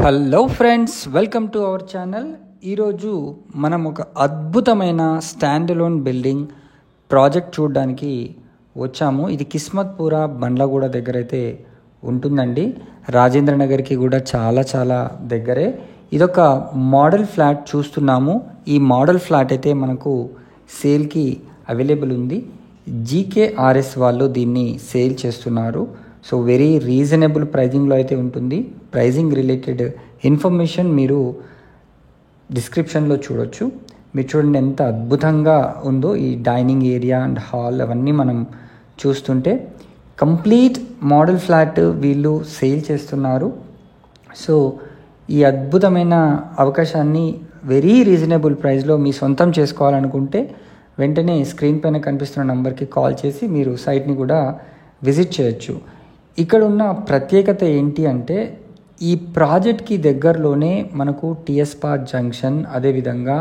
Hello friends, welcome to our channel. ఈరోజు మనం ఒక అద్భుతమైన స్టాండ్ అలోన్ బిల్డింగ్ ప్రాజెక్ట్ చూడడానికి వచ్చాము. ఇది కిస్మత్పురా బండ్లగూడ దగ్గర అయితే ఉంటుందండి. రాజేంద్ర నగర్కి కూడా చాలా దగ్గరే. ఇదొక మోడల్ ఫ్లాట్ చూస్తున్నాము. ఈ మోడల్ ఫ్లాట్ అయితే మనకు సేల్కి అవైలబుల్ ఉంది. జీకేఆర్ఎస్ వాళ్ళు దీన్ని సేల్ చేస్తున్నారు. సో వెరీ రీజనబుల్ ప్రైజింగ్లో అయితే ఉంటుంది. ప్రైజింగ్ రిలేటెడ్ ఇన్ఫర్మేషన్ మీరు డిస్క్రిప్షన్లో చూడొచ్చు. మీరు చూడండి ఎంత అద్భుతంగా ఉందో ఈ డైనింగ్ ఏరియా అండ్ హాల్ అవన్నీ మనం చూస్తుంటే. కంప్లీట్ మోడల్ ఫ్లాట్ వీళ్ళు సేల్ చేస్తున్నారు. సో ఈ అద్భుతమైన అవకాశాన్ని వెరీ రీజనబుల్ ప్రైస్లో మీ సొంతం చేసుకోవాలనుకుంటే వెంటనే స్క్రీన్ పైన కనిపిస్తున్న నెంబర్కి కాల్ చేసి మీరు సైట్ని కూడా విజిట్ చేయొచ్చు. ఇక్కడ ఉన్న ప్రత్యేకత ఏంటి అంటే, ఈ ప్రాజెక్ట్కి దగ్గరలోనే మనకు టీఎస్ పార్క్ జంక్షన్, అదేవిధంగా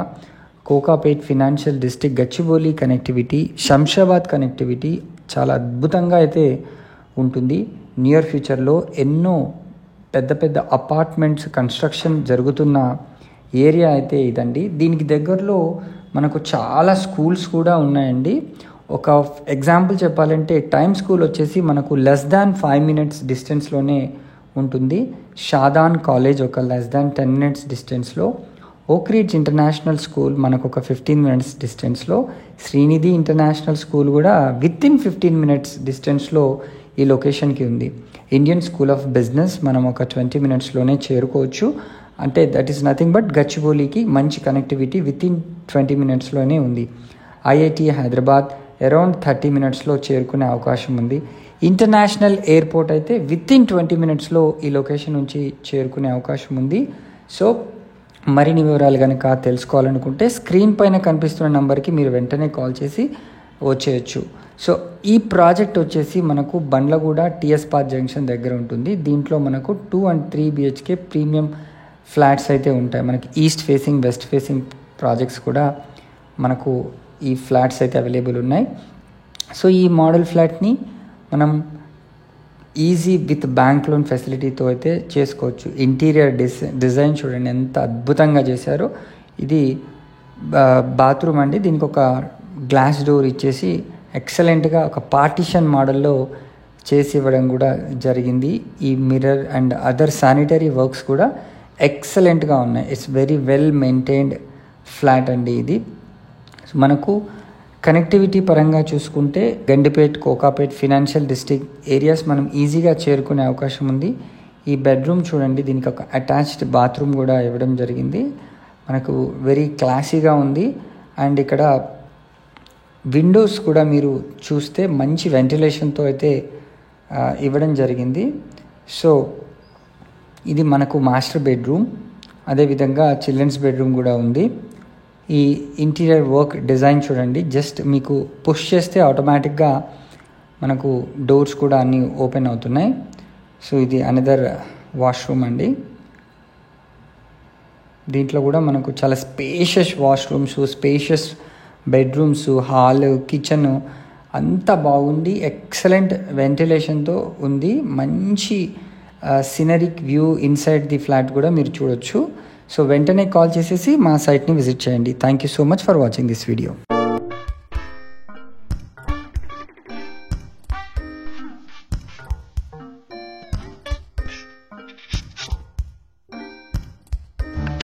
Kokapet financial district, Gachibowli connectivity, Shamshabad connectivity చాలా అద్భుతంగా అయితే ఉంటుంది. నియర్ ఫ్యూచర్లో ఎన్నో పెద్ద అపార్ట్మెంట్స్ కన్స్ట్రక్షన్ జరుగుతున్న ఏరియా అయితే ఇదండి. దీనికి దగ్గరలో మనకు చాలా స్కూల్స్ కూడా ఉన్నాయండి. ఒక ఎగ్జాంపుల్ చెప్పాలంటే టైమ్ స్కూల్ వచ్చేసి మనకు లెస్ దాన్ 5 minutes డిస్టెన్స్లోనే ఉంటుంది. షాదాన్ కాలేజ్ ఒక లెస్ దాన్ 10 minutes డిస్టెన్స్లో, ఓక్రిడ్జ్ ఇంటర్నేషనల్ స్కూల్ మనకు ఒక 15 minutes డిస్టెన్స్లో, శ్రీనిధి ఇంటర్నేషనల్ స్కూల్ కూడా విత్ ఇన్ 15 minutes డిస్టెన్స్లో ఈ లొకేషన్కి ఉంది. ఇండియన్ స్కూల్ ఆఫ్ బిజినెస్ మనం ఒక 20 minutesలోనే చేరుకోవచ్చు. అంటే దట్ ఈస్ నథింగ్ బట్ గచ్చిబౌలికి మంచి కనెక్టివిటీ విత్ ఇన్ 20 minutesలోనే ఉంది. ఐఐటి హైదరాబాద్ అరౌండ్ 30 minutesలో చేరుకునే అవకాశం ఉంది. ఇంటర్నేషనల్ ఎయిర్పోర్ట్ అయితే విత్ ఇన్ 20 minutesలో ఈ లొకేషన్ నుంచి చేరుకునే అవకాశం ఉంది. సో మరిన్ని వివరాలు కనుక తెలుసుకోవాలనుకుంటే స్క్రీన్ పైన కనిపిస్తున్న నెంబర్కి మీరు వెంటనే కాల్ చేసి వచ్చేయచ్చు. సో ఈ ప్రాజెక్ట్ వచ్చేసి మనకు బండ్లగూడ టీఎస్ పార్క్ జంక్షన్ దగ్గర ఉంటుంది. దీంట్లో మనకు 2 and 3 BHK ప్రీమియం ఫ్లాట్స్ అయితే ఉంటాయి. మనకి east facing, west facing projects కూడా మనకు ఈ ఫ్లాట్స్ అయితే అవైలబుల్ ఉన్నాయి. సో ఈ మోడల్ ఫ్లాట్ని మనం ఈజీ విత్ బ్యాంక్ లోన్ ఫెసిలిటీతో అయితే చేసుకోవచ్చు. ఇంటీరియర్ డిజైన్ చూడండి ఎంత అద్భుతంగా చేశారో. ఇది బాత్రూమ్ అండి. దీనికి ఒక గ్లాస్ డోర్ ఇచ్చేసి ఎక్సలెంట్గా ఒక పార్టిషన్ మోడల్లో చేసి ఇవ్వడం కూడా జరిగింది. ఈ mirror and other sanitary works కూడా ఎక్సలెంట్గా ఉన్నాయి. It's very well maintained flat అండి ఇది. మనకు కనెక్టివిటీ పరంగా చూసుకుంటే Gandipet, Kokapet financial district areas మనం ఈజీగా చేరుకునే అవకాశం ఉంది. ఈ బెడ్రూమ్ చూడండి, దీనికి ఒక అటాచ్డ్ బాత్రూమ్ కూడా ఇవ్వడం జరిగింది. మనకు వెరీ క్లాసీగా ఉంది. అండ్ ఇక్కడ విండోస్ కూడా మీరు చూస్తే మంచి వెంటిలేషన్తో అయితే ఇవ్వడం జరిగింది. సో ఇది మనకు మాస్టర్ బెడ్రూమ్, అదేవిధంగా చిల్డ్రన్స్ బెడ్రూమ్ కూడా ఉంది. ఈ ఇంటీరియర్ వర్క్ డిజైన్ చూడండి, జస్ట్ మీకు పుష్ చేస్తే ఆటోమేటిక్గా మనకు డోర్స్ కూడా అన్నీ ఓపెన్ అవుతున్నాయి. సో ఇది అనదర్ వాష్రూమ్ అండి. దీంట్లో కూడా మనకు చాలా spacious washrooms, spacious bedrooms, hall, kitchen అంతా బాగుంది. ఎక్సలెంట్ వెంటిలేషన్తో ఉంది. మంచి సినరిక్ వ్యూ ఇన్సైడ్ ది ఫ్లాట్ కూడా మీరు చూడొచ్చు. సో వెంటనే కాల్ చేసేసి మా సైట్ని విజిట్ చేయండి. Thank you so much for watching this video.